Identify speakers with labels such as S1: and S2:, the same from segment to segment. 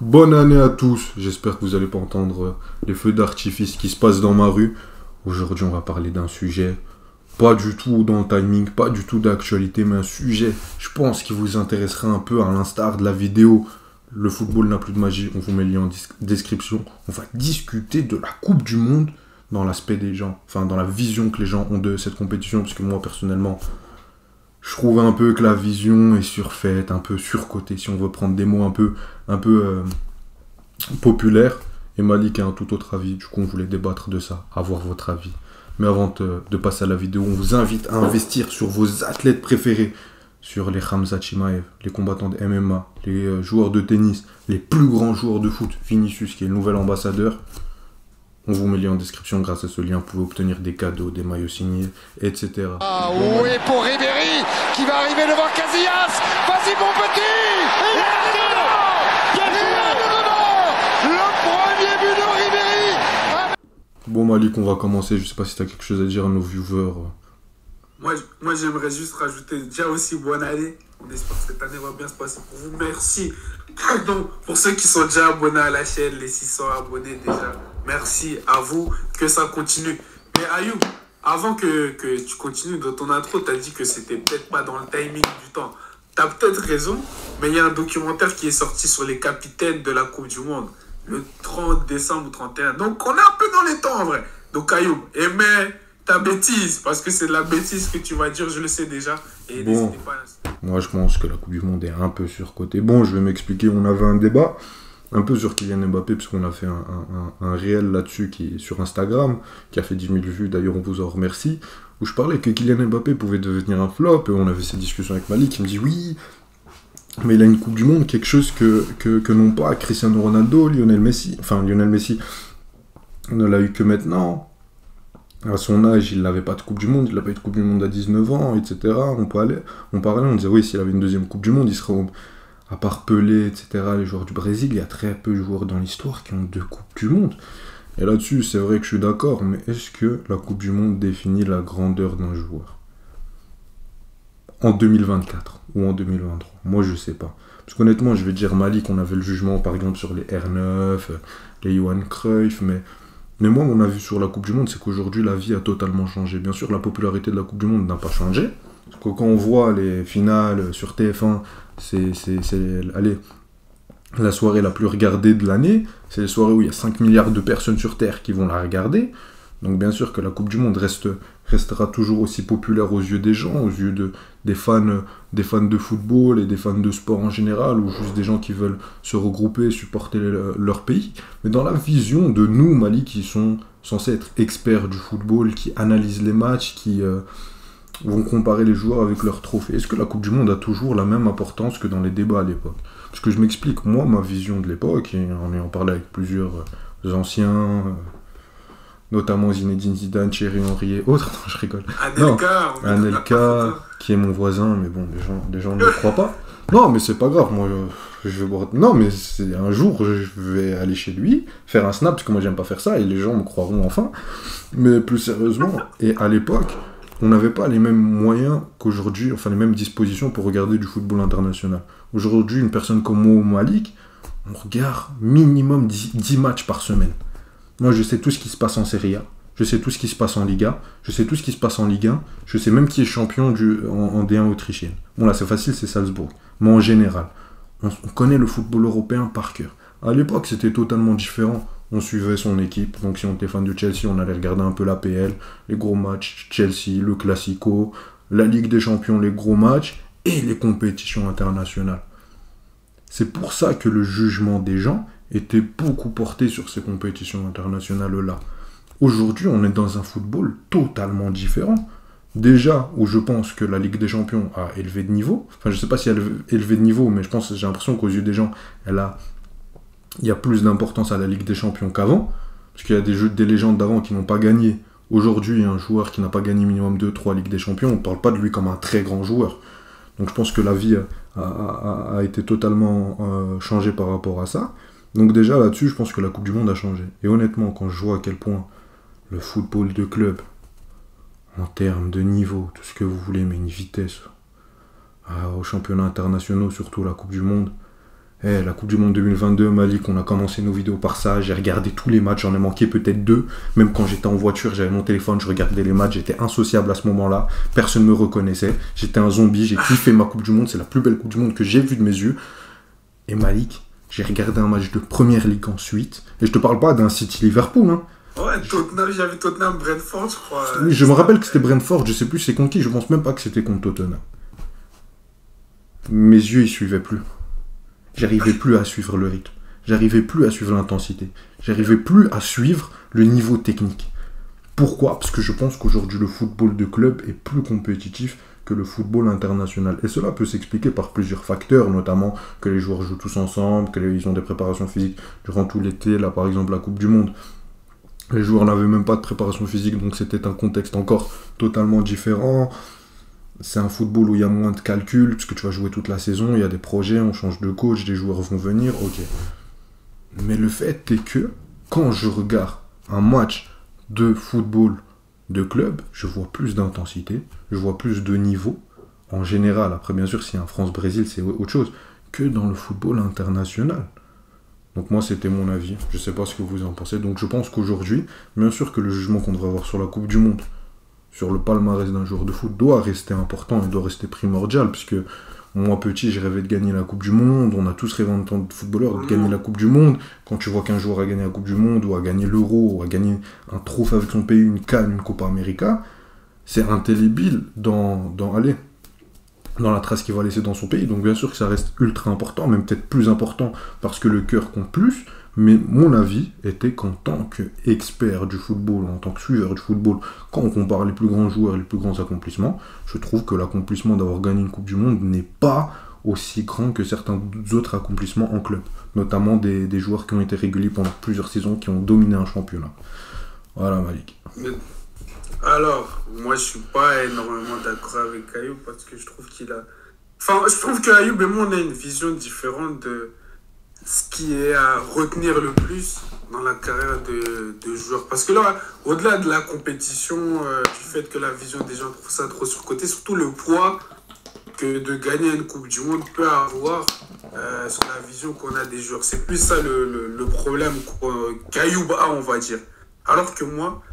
S1: Bonne année à tous. J'espère que vous n'allez pas entendre les feux d'artifice qui se passent dans ma rue. Aujourd'hui, on va parler d'un sujet pas du tout dans le timing, pas du tout d'actualité, mais un sujet, je pense, qui vous intéressera un peu à l'instar de la vidéo. Le football n'a plus de magie. On vous met le lien en description. On va discuter de la Coupe du Monde dans l'aspect des gens, enfin dans la vision que les gens ont de cette compétition, parce que moi, personnellement, je trouve un peu que la vision est surfaite, un peu surcotée, si on veut prendre des mots un peu populaires. Et Malik a un tout autre avis, du coup on voulait débattre de ça, avoir votre avis. Mais avant de passer à la vidéo, on vous invite à investir sur vos athlètes préférés, sur les Khamzat Chimaev, les combattants de MMA, les joueurs de tennis, les plus grands joueurs de foot, Vinicius qui est le nouvel ambassadeur. On vous met le lien en description, grâce à ce lien, vous pouvez obtenir des cadeaux, des maillots signés, etc.
S2: Ah oui, pour Ribéry, qui va arriver devant Casillas. Vas-y mon petit. Il est dedans. Le premier but de Ribéry.
S1: Bon Malik, on va commencer, je sais pas si tu as quelque chose à dire à nos viewers.
S3: Moi j'aimerais juste rajouter déjà aussi bonne année. On espère que cette année va bien se passer pour vous. Merci. Pardon, pour ceux qui sont déjà abonnés à la chaîne, les 600 abonnés déjà. Merci à vous, que ça continue. Mais Ayoub, avant que tu continues dans ton intro, tu as dit que c'était peut-être pas dans le timing du temps. Tu as peut-être raison, mais il y a un documentaire qui est sorti sur les capitaines de la Coupe du Monde, le 30 décembre ou 31. Donc on est un peu dans les temps en vrai. Donc Ayoub, aimez ta bêtise, parce que c'est de la bêtise que tu vas dire, je le sais déjà. Et
S1: Bon,
S3: n'hésitez pas à...
S1: moi je pense que la Coupe du Monde est un peu surcotée. Bon, je vais m'expliquer, on avait un débat un peu sur Kylian Mbappé, puisqu'on a fait un réel là-dessus qui est sur Instagram, qui a fait 10 000 vues, d'ailleurs on vous en remercie, où je parlais que Kylian Mbappé pouvait devenir un flop, et on avait cette discussion avec Malik, qui me dit oui, mais il a une Coupe du Monde, quelque chose que n'ont pas Cristiano Ronaldo, Lionel Messi, ne l'a eu que maintenant. À son âge, il n'avait pas de Coupe du Monde, il n'a pas eu de Coupe du Monde à 19 ans, etc. On parlait, on disait oui, s'il avait une deuxième Coupe du Monde, il serait... À part Pelé, etc., les joueurs du Brésil, il y a très peu de joueurs dans l'histoire qui ont 2 Coupes du Monde. Et là-dessus, c'est vrai que je suis d'accord, mais est-ce que la Coupe du Monde définit la grandeur d'un joueur en 2024 ou en 2023? Moi, je sais pas. Parce qu'honnêtement, je vais dire Malik, on avait le jugement, par exemple, sur les R9, les Johan Cruyff, mais moi, mon avis sur la Coupe du Monde, c'est qu'aujourd'hui, la vie a totalement changé. Bien sûr, la popularité de la Coupe du Monde n'a pas changé. Parce que quand on voit les finales sur TF1, allez, la soirée la plus regardée de l'année. C'est les soirées où il y a 5 milliards de personnes sur Terre qui vont la regarder. Donc bien sûr que la Coupe du Monde restera toujours aussi populaire aux yeux des gens, aux yeux des fans de football et des fans de sport en général, ou juste des gens qui veulent se regrouper, supporter leur pays. Mais dans la vision de nous, Mali, qui sont censés être experts du football, qui analysent les matchs, qui vont comparer les joueurs avec leurs trophées, est-ce que la Coupe du Monde a toujours la même importance que dans les débats à l'époque? Parce que je m'explique, moi, ma vision de l'époque, et en ayant parlé avec plusieurs anciens... notamment Zinedine Zidane, Thierry Henry et autres. Non, je rigole. Anelka, qui est mon voisin, mais bon, les gens ne le croient pas. Non, mais c'est pas grave, moi, je vais boire... Non, mais c'est un jour, je vais aller chez lui, faire un snap, parce que moi, j'aime pas faire ça, et les gens me croiront enfin. Mais plus sérieusement, et à l'époque, on n'avait pas les mêmes moyens qu'aujourd'hui, enfin, les mêmes dispositions pour regarder du football international. Aujourd'hui, une personne comme moi ou Malik, on regarde minimum 10 matchs par semaine. Moi, je sais tout ce qui se passe en Serie A, je sais tout ce qui se passe en Liga, je sais tout ce qui se passe en Ligue 1, je sais même qui est champion en D1 autrichienne. Bon, là, c'est facile, c'est Salzbourg. Mais en général, on connaît le football européen par cœur. À l'époque, c'était totalement différent. On suivait son équipe, donc si on était fan de Chelsea, on allait regarder un peu l'APL, les gros matchs, Chelsea, le Classico, la Ligue des Champions, les gros matchs, et les compétitions internationales. C'est pour ça que le jugement des gens était beaucoup porté sur ces compétitions internationales-là. Aujourd'hui, on est dans un football totalement différent. Déjà, où je pense que la Ligue des Champions a élevé de niveau. Enfin, je ne sais pas si elle a élevé de niveau, mais j'ai l'impression qu'aux yeux des gens, il y a plus d'importance à la Ligue des Champions qu'avant. Parce qu'il y a des légendes d'avant qui n'ont pas gagné. Aujourd'hui, un joueur qui n'a pas gagné minimum 2-3 Ligues des Champions, on ne parle pas de lui comme un très grand joueur. Donc je pense que la vie a été totalement changée par rapport à ça. Donc déjà là-dessus, je pense que la Coupe du Monde a changé. Et honnêtement, quand je vois à quel point le football de club, en termes de niveau, tout ce que vous voulez, mais une vitesse, aux championnats internationaux, surtout la Coupe du Monde, La Coupe du Monde 2022, Malik, on a commencé nos vidéos par ça. J'ai regardé tous les matchs, j'en ai manqué peut-être 2. Même quand j'étais en voiture, j'avais mon téléphone, je regardais les matchs. J'étais insociable à ce moment-là. Personne ne me reconnaissait. J'étais un zombie. J'ai kiffé ma Coupe du Monde. C'est la plus belle Coupe du Monde que j'ai vue de mes yeux. Et Malik, j'ai regardé un match de Première Ligue ensuite. Et je te parle pas d'un City-Liverpool. Hein.
S3: Ouais, Tottenham, j'avais Tottenham-Brentford, je crois.
S1: Oui, je me rappelle que c'était Brentford. Je sais plus c'est contre qui. Je pense même pas que c'était contre Tottenham. Mes yeux, ils suivaient plus. J'arrivais plus à suivre le rythme. J'arrivais plus à suivre l'intensité. J'arrivais plus à suivre le niveau technique. Pourquoi ? Parce que je pense qu'aujourd'hui, le football de club est plus compétitif que le football international. Et cela peut s'expliquer par plusieurs facteurs, notamment que les joueurs jouent tous ensemble, qu'ils ont des préparations physiques durant tout l'été. Là, par exemple, la Coupe du Monde. Les joueurs n'avaient même pas de préparation physique, donc c'était un contexte encore totalement différent. C'est un football où il y a moins de calculs, puisque tu vas jouer toute la saison, il y a des projets, on change de coach, des joueurs vont venir, ok. Mais le fait est que, quand je regarde un match de football de club, je vois plus d'intensité, je vois plus de niveau, en général, après bien sûr, si un France-Brésil, c'est autre chose, que dans le football international. Donc moi, c'était mon avis, je sais pas ce que vous en pensez, donc je pense qu'aujourd'hui, bien sûr que le jugement qu'on devrait avoir sur la Coupe du Monde, sur le palmarès d'un joueur de foot doit rester important et doit rester primordial, puisque moi petit je rêvais de gagner la Coupe du Monde, on a tous rêvé en tant que footballeur de gagner la Coupe du Monde. Quand tu vois qu'un joueur a gagné la Coupe du Monde, ou a gagné l'Euro, ou a gagné un trophée avec son pays, une CAN, une Copa América, c'est indélébile dans la trace qu'il va laisser dans son pays. Donc bien sûr que ça reste ultra important, même peut-être plus important, parce que le cœur compte plus. Mais mon avis était qu'en tant qu'expert du football, en tant que suiveur du football, quand on compare les plus grands joueurs et les plus grands accomplissements, je trouve que l'accomplissement d'avoir gagné une Coupe du Monde n'est pas aussi grand que certains autres accomplissements en club. Notamment des joueurs qui ont été réguliers pendant plusieurs saisons, qui ont dominé un championnat. Voilà, Malik.
S3: Alors, moi je suis pas énormément d'accord avec Ayoub parce que je trouve qu'il a... Enfin, je trouve qu'Ayoub et moi on a une vision différente de ce qui est à retenir le plus dans la carrière de joueur. Parce que là, au-delà de la compétition, du fait que la vision des gens trouve ça trop surcoté, surtout le poids que de gagner une Coupe du Monde peut avoir sur la vision qu'on a des joueurs. C'est plus ça le problème qu'Ayoub a, on va dire. Alors que moi,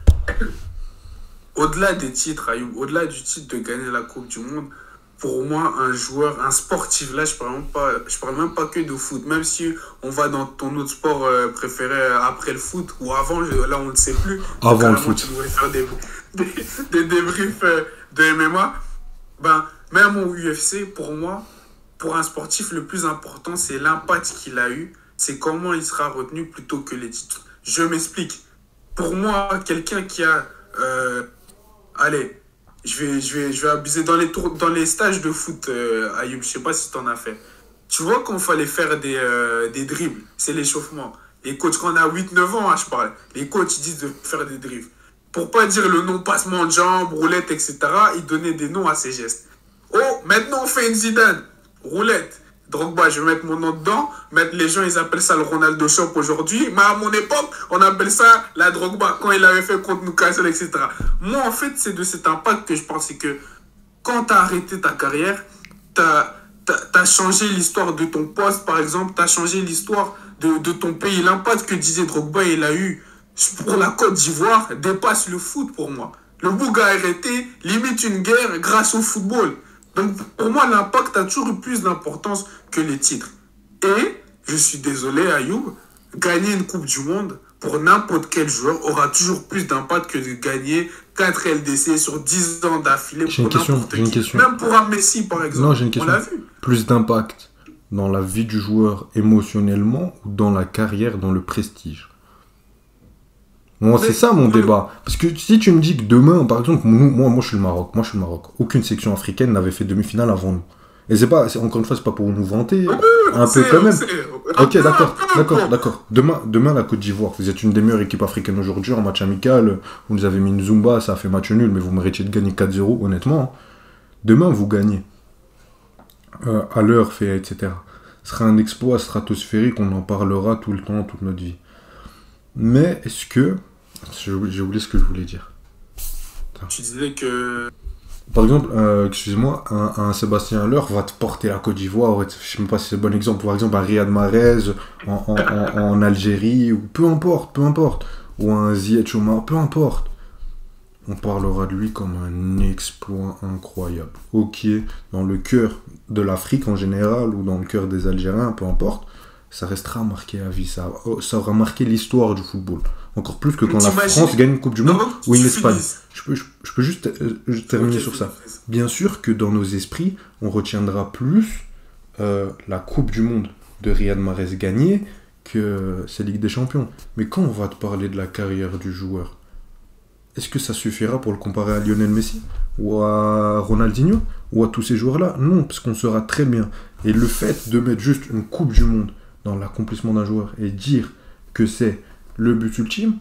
S3: au-delà des titres, Ayoub, au-delà du titre de gagner la Coupe du Monde, pour moi, un joueur, un sportif, là, je parle même pas que de foot. Même si on va dans ton autre sport préféré après le foot, ou avant, là, on ne sait plus.
S1: Avant le foot.
S3: Tu voulais faire des débriefs de MMA. Ben, même au UFC, pour moi, pour un sportif, le plus important, c'est l'impact qu'il a eu. C'est comment il sera retenu plutôt que les titres. Je m'explique. Pour moi, quelqu'un qui a... allez... Je vais abuser dans les stages de foot, Ayoub, je sais pas si t'en as fait. Tu vois qu'on fallait faire des dribbles, c'est l'échauffement. Les coachs, quand on a 8-9 ans, hein, je parle, les coachs ils disent de faire des dribbles. Pour pas dire le nom passement de jambes, roulette, etc., ils donnaient des noms à ces gestes. Oh, maintenant on fait une Zidane, roulette. Drogba, je vais mettre mon nom dedans. Les gens, ils appellent ça le Ronaldo Shop aujourd'hui. Mais à mon époque, on appelle ça la Drogba, quand il avait fait contre Newcastle, etc. Moi, en fait, c'est de cet impact que je pense. C'est que quand tu as arrêté ta carrière, tu as changé l'histoire de ton poste, par exemple. Tu as changé l'histoire de ton pays. L'impact que disait Drogba, il a eu pour la Côte d'Ivoire, dépasse le foot pour moi. Le Bouga a arrêté, limite une guerre grâce au football. Donc, pour moi, l'impact a toujours eu plus d'importance que les titres. Et, je suis désolé, Ayoub, gagner une Coupe du Monde, pour n'importe quel joueur, aura toujours plus d'impact que de gagner 4 LDC sur 10 ans d'affilée pour n'importe qui. Même pour un Messi, par exemple.
S1: Non, j'ai une question.
S3: On l'a vu.
S1: Plus d'impact dans la vie du joueur émotionnellement ou dans la carrière, dans le prestige? Moi, c'est ça mon débat. Parce que si tu me dis que demain, par exemple, moi je suis le Maroc. Aucune section africaine n'avait fait demi-finale avant nous. Et c'est pas, encore une fois, c'est pas pour nous vanter. Un peu quand même. Ok, d'accord. Demain, la Côte d'Ivoire, vous êtes une des meilleures équipes africaines aujourd'hui en match amical. Vous nous avez mis une Zumba, ça a fait match nul, mais vous méritiez de gagner 4-0, honnêtement. Demain, vous gagnez. À l'heure fait, etc. Ce sera un exploit stratosphérique, on en parlera tout le temps, toute notre vie. Mais est-ce que... J'ai oublié ce que je voulais dire.
S3: Tu disais que
S1: Par exemple, excusez-moi, un Sébastien Haller va te porter la Côte d'Ivoire, je sais même pas si c'est le bon exemple, par exemple un Riyad Mahrez en Algérie, ou peu importe, ou un Ziyech Omar, peu importe. On parlera de lui comme un exploit incroyable. Ok, dans le cœur de l'Afrique en général, ou dans le cœur des Algériens, peu importe, ça restera marqué à vie, ça aura marqué l'histoire du football. Encore plus que quand la France gagne une Coupe du Monde ou une Espagne. Je peux juste terminer sur ça. Bien sûr que dans nos esprits, on retiendra plus la Coupe du Monde de Riyad Mahrez gagnée que ces Ligue des Champions. Mais quand on va te parler de la carrière du joueur, est-ce que ça suffira pour le comparer à Lionel Messi ou à Ronaldinho ou à tous ces joueurs-là? Non, parce qu'on saura très bien. Et le fait de mettre juste une Coupe du Monde dans l'accomplissement d'un joueur et dire que c'est le but ultime,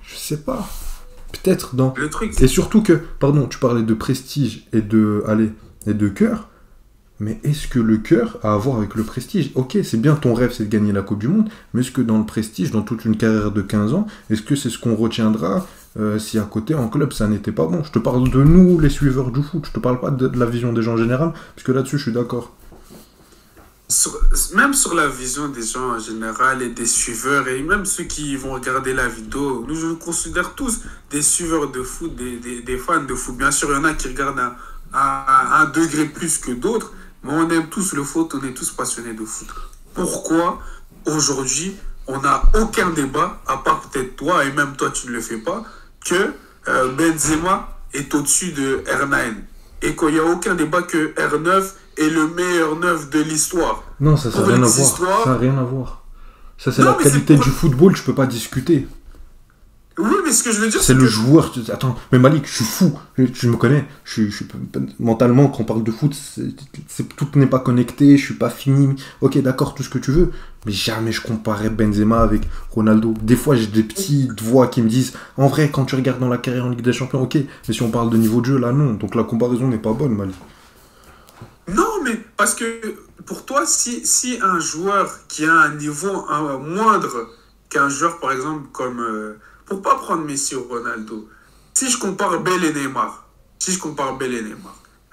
S1: je sais pas. Peut-être dans...
S3: Le truc,
S1: Et surtout que, pardon, tu parlais de prestige et de cœur, mais est-ce que le cœur a à voir avec le prestige? Ok, c'est bien, ton rêve, c'est de gagner la Coupe du Monde, mais est-ce que dans le prestige, dans toute une carrière de 15 ans, est-ce que c'est ce qu'on retiendra si à côté, en club, ça n'était pas bon? Je te parle de nous, les suiveurs du foot, je te parle pas de la vision des gens en général, parce que là-dessus, je suis d'accord.
S3: même sur la vision des gens en général et des suiveurs, et même ceux qui vont regarder la vidéo, nous je nous considère tous des suiveurs de foot, des fans de foot. Bien sûr, il y en a qui regardent à un degré plus que d'autres, mais on aime tous le foot, on est tous passionnés de foot. Pourquoi aujourd'hui on n'a aucun débat, à part peut-être toi, et même toi tu ne le fais pas, que Benzema est au-dessus de R9, et qu'il n'y a aucun débat que R9 est le meilleur neuf de l'histoire.
S1: Non, ça n'a rien à voir. Ça n'a rien à voir. Ça, c'est la qualité du football, je peux pas discuter.
S3: Oui, mais ce que je veux dire,
S1: c'est le joueur. Attends, mais Malik, je suis fou. Tu me connais. Je suis mentalement, quand on parle de foot, tout n'est pas connecté. Je suis pas fini. Ok, d'accord, tout ce que tu veux. Mais jamais je comparais Benzema avec Ronaldo. Des fois, j'ai des petites voix qui me disent, en vrai, quand tu regardes dans la carrière en Ligue des Champions, ok. Mais si on parle de niveau de jeu, là, non. Donc la comparaison n'est pas bonne, Malik.
S3: Non, mais parce que pour toi, si un joueur qui a un niveau moindre qu'un joueur, par exemple, comme... pour pas prendre Messi ou Ronaldo, si je compare Bale et Neymar,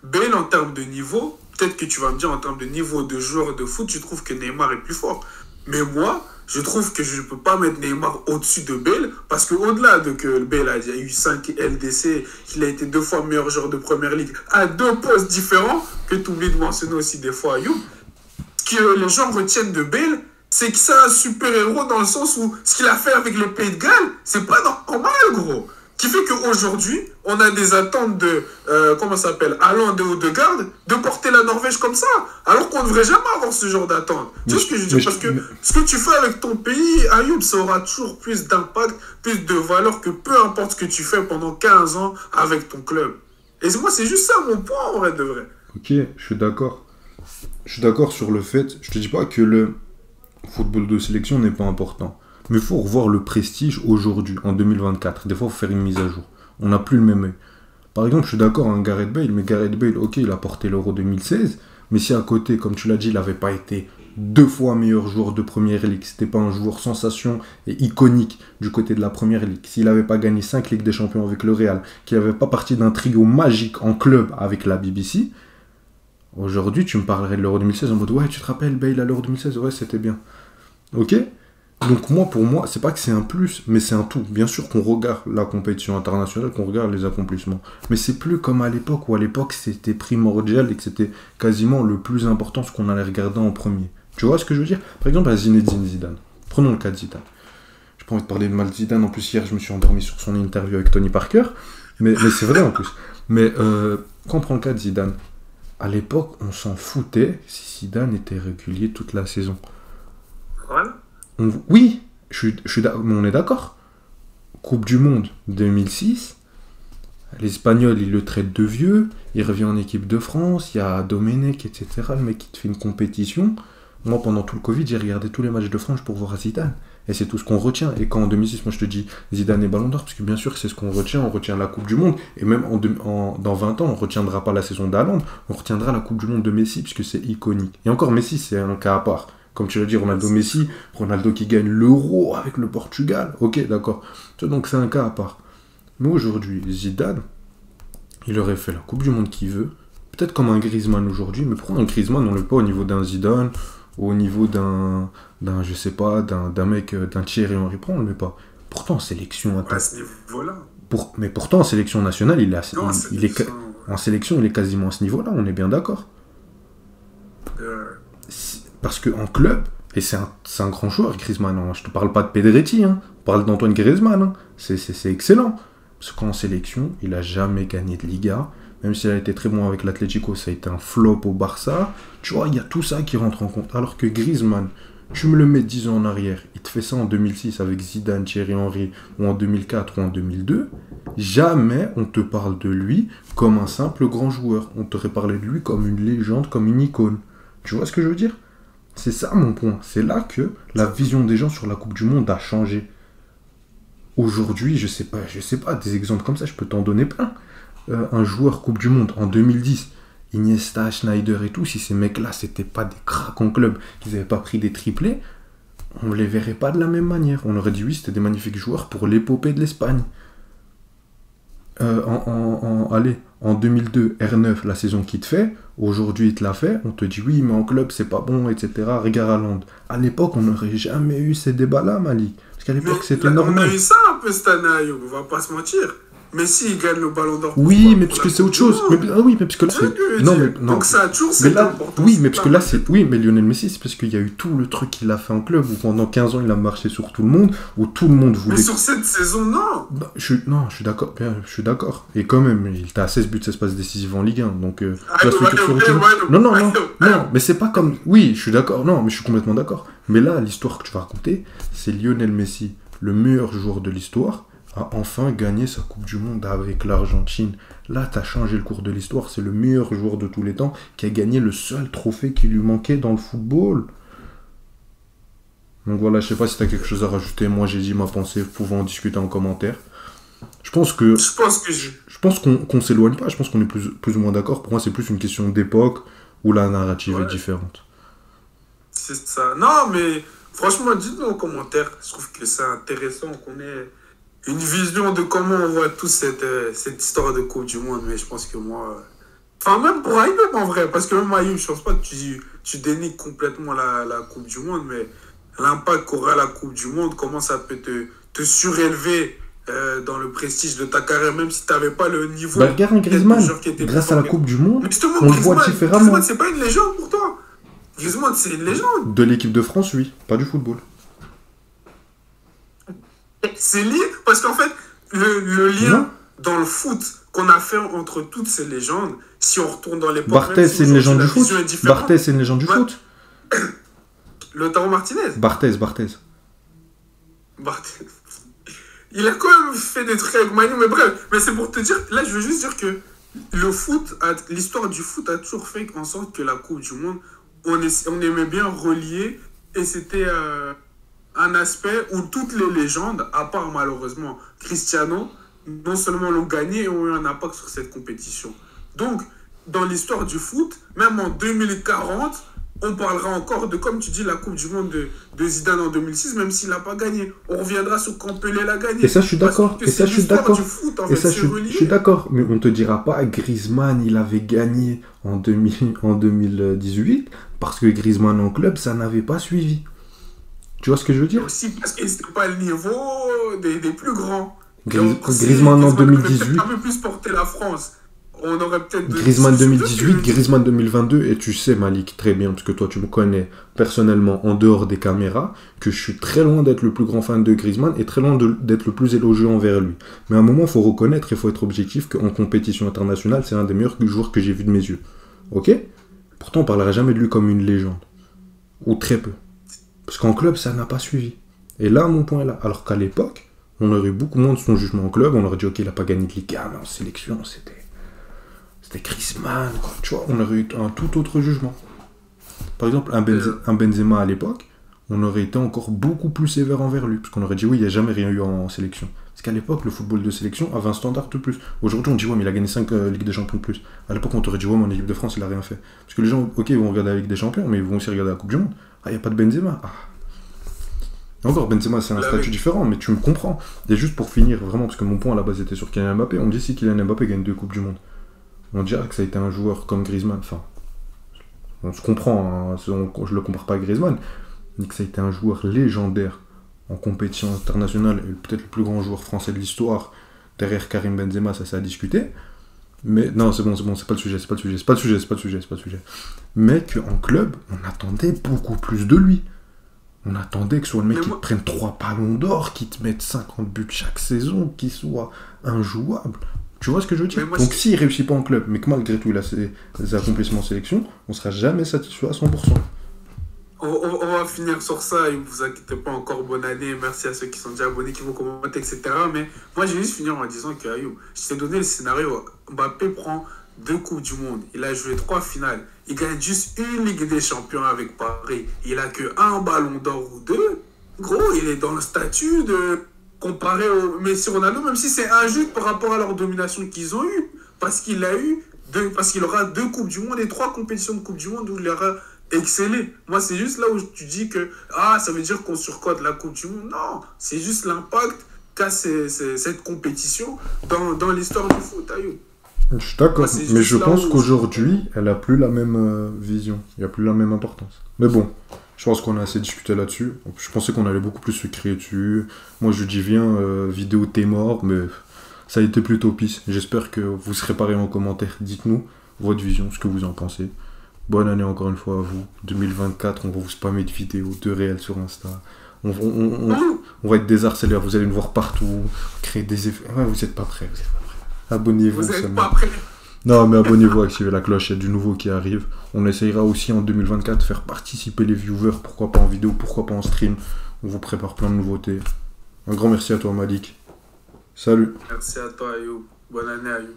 S3: Bale en termes de niveau, peut-être que tu vas me dire en termes de niveau de joueur de foot, tu trouves que Neymar est plus fort. Mais moi, je trouve que je ne peux pas mettre Neymar au-dessus de Bale, parce qu'au-delà de que Bale a eu 5 LDC, qu'il a été 2 fois meilleur joueur de Première Ligue, à 2 postes différents, que tu oublies de mentionner aussi des fois Ayoub, ce que les gens retiennent de Bale, c'est que c'est un super-héros dans le sens où ce qu'il a fait avec le Pays de Galles, c'est pas normal, gros. Qui fait qu'aujourd'hui, on a des attentes de, comment ça s'appelle, Haaland et Odegaard, de porter la Norvège comme ça, alors qu'on ne devrait jamais avoir ce genre d'attente. Tu sais ce que je veux dire? Parce que ce que tu fais avec ton pays, Ayoub, ça aura toujours plus d'impact, plus de valeur que peu importe ce que tu fais pendant 15 ans avec ton club. Et moi, c'est juste ça mon point, en vrai de vrai.
S1: Ok, je suis d'accord. Je suis d'accord sur le fait, je te dis pas que le football de sélection n'est pas important. Mais il faut revoir le prestige aujourd'hui, en 2024. Des fois, il faut faire une mise à jour. On n'a plus le même œil. Par exemple, je suis d'accord, Gareth Bale, mais Gareth Bale, ok, il a porté l'Euro 2016, mais si à côté, comme tu l'as dit, il n'avait pas été 2 fois meilleur joueur de Première Ligue, c'était pas un joueur sensation et iconique du côté de la Première Ligue, s'il n'avait pas gagné 5 Ligues des Champions avec le Real, qu'il n'avait pas parti d'un trio magique en club avec la BBC, aujourd'hui, tu me parlerais de l'Euro 2016 en mode, ouais, tu te rappelles, Bale à l'Euro 2016, ouais, c'était bien. Ok? Donc pour moi, c'est pas que c'est un plus, mais c'est un tout. Bien sûr qu'on regarde la compétition internationale, qu'on regarde les accomplissements. Mais c'est plus comme à l'époque, où à l'époque c'était primordial et que c'était quasiment le plus important, ce qu'on allait regarder en premier. Tu vois ce que je veux dire? Par exemple, à Zinedine Zidane. Prenons le cas de Zidane. J'ai pas envie de parler de mal de Zidane, en plus hier je me suis endormi sur son interview avec Tony Parker. Mais c'est vrai en plus. Mais quand on prend le cas de Zidane, à l'époque, on s'en foutait si Zidane était régulier toute la saison.
S3: Voilà.
S1: Oui, on est d'accord. Coupe du Monde 2006, l'Espagnol, il le traite de vieux, il revient en équipe de France, il y a Domenech, etc. Le mec qui te fait une compétition. Moi, pendant tout le Covid, j'ai regardé tous les matchs de France pour voir Zidane. Et c'est tout ce qu'on retient. Et quand en 2006, moi je te dis Zidane et Ballon d'Or, parce que bien sûr, c'est ce qu'on retient. On retient la Coupe du Monde. Et même dans 20 ans, on ne retiendra pas la saison d'Haaland, on retiendra la Coupe du Monde de Messi, puisque c'est iconique. Et encore, Messi, c'est un cas à part. Comme tu l'as dit, Ronaldo-Messi, Ronaldo qui gagne l'Euro avec le Portugal. Ok, d'accord. Donc c'est un cas à part. Mais aujourd'hui, Zidane, il aurait fait la Coupe du Monde qu'il veut. Peut-être comme un Griezmann aujourd'hui, mais pourquoi un Griezmann, on le met pas au niveau d'un Zidane, au niveau je sais pas, d'un mec, d'un Thierry Henry, pourquoi on le met pas? Pourtant, en sélection...
S3: À ce niveau-là.
S1: Mais pourtant, en sélection nationale,
S3: Non,
S1: en sélection, il est quasiment à ce niveau-là, on est bien d'accord. Parce qu'en club, et c'est un grand joueur, Griezmann, hein. Je te parle pas de Pedretti, hein. On parle d'Antoine Griezmann, hein. C'est excellent. Parce qu'en sélection, il a jamais gagné de Liga. Même s'il a été très bon avec l'Atlético, ça a été un flop au Barça. Tu vois, il y a tout ça qui rentre en compte. Alors que Griezmann, tu me le mets 10 ans en arrière, il te fait ça en 2006 avec Zidane, Thierry Henry, ou en 2004 ou en 2002, jamais on te parle de lui comme un simple grand joueur. On t'aurait parlé de lui comme une légende, comme une icône. Tu vois ce que je veux dire? C'est ça mon point. C'est là que la vision des gens sur la Coupe du Monde a changé. Aujourd'hui, je sais pas, des exemples comme ça, je peux t'en donner plein. Un joueur Coupe du Monde en 2010, Iniesta, Schneider et tout, si ces mecs-là, c'était pas des cracks en club, qu'ils avaient pas pris des triplés, on les verrait pas de la même manière. On aurait dit oui, c'était des magnifiques joueurs pour l'épopée de l'Espagne. En 2002, R9, la saison qu'il te fait, aujourd'hui il te l'a fait, on te dit oui, mais en club c'est pas bon, etc. Regarde Haaland. À l'époque, on n'aurait jamais eu ces débats-là, Malik. Parce qu'à l'époque, c'était normal.
S3: On a eu ça un peu cette année, on va pas se mentir. Messi, il gagne le ballon d'or.
S1: Oui, mais parce que c'est autre chose. Oui, mais parce que là, c'est... Non.
S3: Donc ça a toujours cette importance.
S1: Oui, mais parce que là, c'est... Oui, mais Lionel Messi, c'est parce qu'il y a eu tout le truc qu'il a fait en club, où pendant 15 ans, il a marché sur tout le monde, où tout le monde voulait...
S3: Mais sur cette saison, non.
S1: Je suis d'accord. Je suis d'accord. Et quand même, il était à 16 buts, 16 passes décisives en Ligue 1, donc... Non, mais c'est pas comme... Oui, je suis d'accord, non, mais je suis complètement d'accord. Mais là, l'histoire que tu vas raconter, c'est Lionel Messi, le meilleur joueur de l'histoire, a enfin gagné sa Coupe du Monde avec l'Argentine. Là, t'as changé le cours de l'histoire. C'est le meilleur joueur de tous les temps qui a gagné le seul trophée qui lui manquait dans le football. Donc voilà, je sais pas si t'as quelque chose à rajouter. Moi, j'ai dit ma pensée. Vous pouvez en discuter en commentaire. Je pense qu'on s'éloigne pas. Je pense qu'on est plus ou moins d'accord. Pour moi, c'est plus une question d'époque où la narrative est différente.
S3: C'est ça. Non, mais franchement, dites-nous en commentaire. Je trouve que c'est intéressant qu'on ait une vision de comment on voit toute cette histoire de Coupe du Monde. Mais je pense que moi... Enfin, même pour Aïe, en vrai. Parce que même Aïe, je pense pas que tu dénigres complètement la Coupe du Monde. Mais l'impact qu'aura la Coupe du Monde, comment ça peut te surélever dans le prestige de ta carrière, même si tu n'avais pas le niveau...
S1: Bah, regarde Griezmann, grâce à la Coupe du Monde, on le voit différemment.
S3: Griezmann, c'est pas une légende pour toi. Griezmann, c'est une légende.
S1: De l'équipe de France, oui. Pas du football.
S3: C'est lié, parce qu'en fait, le lien dans le foot qu'on a fait entre toutes ces légendes, si on retourne dans l'époque...
S1: Barthez, c'est une légende du foot. Barthez, c'est une légende du foot.
S3: Lautaro Martinez.
S1: Barthez.
S3: Il a quand même fait des trucs avec Manu, mais bref. Mais c'est pour te dire, là, je veux juste dire que l'histoire du foot a toujours fait en sorte que la Coupe du Monde, on aimait bien relier, et c'était... un aspect où toutes les légendes, à part malheureusement Cristiano, non seulement l'ont gagné et ont eu un impact sur cette compétition. Donc, dans l'histoire du foot, même en 2040, on parlera encore de, comme tu dis, la Coupe du Monde de Zidane en 2006, même s'il n'a pas gagné. On reviendra sur quand Pelé l'a gagné.
S1: Et ça, je suis d'accord. Je suis d'accord. Mais on ne te dira pas, Griezmann, il avait gagné en 2018, parce que Griezmann en club, ça n'avait pas suivi. Tu vois ce que je veux dire?
S3: Aussi parce que c'était pas le niveau des plus grands.
S1: Griezmann en 2018.
S3: Un peu plus porter la France. On aurait peut-être...
S1: Griezmann 2018, Griezmann 2022. Et tu sais, Malik, très bien, parce que toi, tu me connais personnellement en dehors des caméras, que je suis très loin d'être le plus grand fan de Griezmann et très loin d'être le plus élogieux envers lui. Mais à un moment, il faut reconnaître, il faut être objectif qu'en compétition internationale, c'est un des meilleurs joueurs que j'ai vu de mes yeux. Ok? Pourtant, on parlera jamais de lui comme une légende. Ou très peu. Parce qu'en club, ça n'a pas suivi. Et là, mon point est là. Alors qu'à l'époque, on aurait eu beaucoup moins de son jugement en club. On aurait dit, ok, il n'a pas gagné de Ligue 1, mais en sélection, c'était Griezmann, quoi. Tu vois, on aurait eu un tout autre jugement. Par exemple, un Benzema à l'époque, on aurait été encore beaucoup plus sévère envers lui. Parce qu'on aurait dit, oui, il n'y a jamais rien eu en sélection. Parce qu'à l'époque, le football de sélection avait un standard de plus. Aujourd'hui, on dit, ouais, mais il a gagné 5 Ligues des Champions de plus. À l'époque, on t'aurait dit, ouais, mais en équipe de France, il n'a rien fait. Parce que les gens, ok, ils vont regarder la Ligue des Champions, mais ils vont aussi regarder la Coupe du Monde. Ah, il n'y a pas de Benzema. Ah. Encore, Benzema, c'est un statut différent, mais tu me comprends. Et juste pour finir, vraiment, parce que mon point à la base était sur Kylian Mbappé, on me dit si Kylian Mbappé gagne 2 Coupes du Monde. on dirait que ça a été un joueur comme Griezmann. Enfin, on se comprend, hein, je le compare pas à Griezmann, mais que ça a été un joueur légendaire en compétition internationale, et peut-être le plus grand joueur français de l'histoire, derrière Karim Benzema, ça a discuté. Mais non, c'est bon, c'est pas le sujet. Mais qu'en club, on attendait beaucoup plus de lui. On attendait que ce soit le mec qui te prenne 3 ballons d'or, qui te mette 50 buts chaque saison, qu'il soit injouable. Tu vois ce que je veux dire? Donc s'il réussit pas en club, mais que malgré tout il a ses accomplissements en sélection, on sera jamais satisfait à 100%.
S3: On va finir sur ça, et ne vous inquiétez pas, encore bonne année, merci à ceux qui sont déjà abonnés, qui vont commenter, etc. Mais moi, j'ai juste finir en disant que, je t'ai donné le scénario, Mbappé prend 2 Coupes du Monde, il a joué 3 finales, il gagne juste une Ligue des Champions avec Paris, il a que 1 ballon d'or ou 2, gros, il est dans le statut de comparer au Messi Ronaldo, même si c'est injuste par rapport à leur domination qu'ils ont eue, parce qu'il aura 2 Coupes du Monde et 3 compétitions de Coupe du Monde où il aura excellé. Moi, c'est juste là où tu dis que ça veut dire qu'on surcote la Coupe du Monde. Non, c'est juste l'impact qu'a cette compétition dans l'histoire du foot.
S1: Je suis d'accord, mais je pense qu'aujourd'hui, elle a plus la même vision. Il n'y a plus la même importance. Mais bon, je pense qu'on a assez discuté là-dessus. Je pensais qu'on allait beaucoup plus se crier dessus. Moi, je dis viens, vidéo t'es mort, mais ça a été plutôt pisse. J'espère que vous serez pareil en commentaire. Dites-nous votre vision, ce que vous en pensez. Bonne année encore une fois à vous. 2024, on va vous spammer de vidéos, de réels sur Insta. On va être des harceleurs, vous allez nous voir partout, créer des effets. Ouais, vous n'êtes pas prêts, Abonnez-vous.
S3: Vous n'êtes pas prêts.
S1: Non, mais abonnez-vous, activez la cloche, il y a du nouveau qui arrive. On essayera aussi en 2024 de faire participer les viewers, pourquoi pas en vidéo, pourquoi pas en stream. On vous prépare plein de nouveautés. Un grand merci à toi, Malik. Salut.
S3: Merci à toi, Ayoub. Bonne année, Ayoub.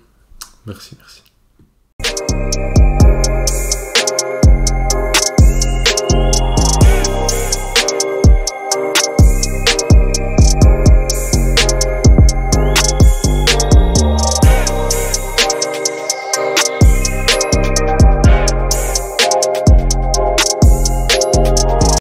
S1: Merci.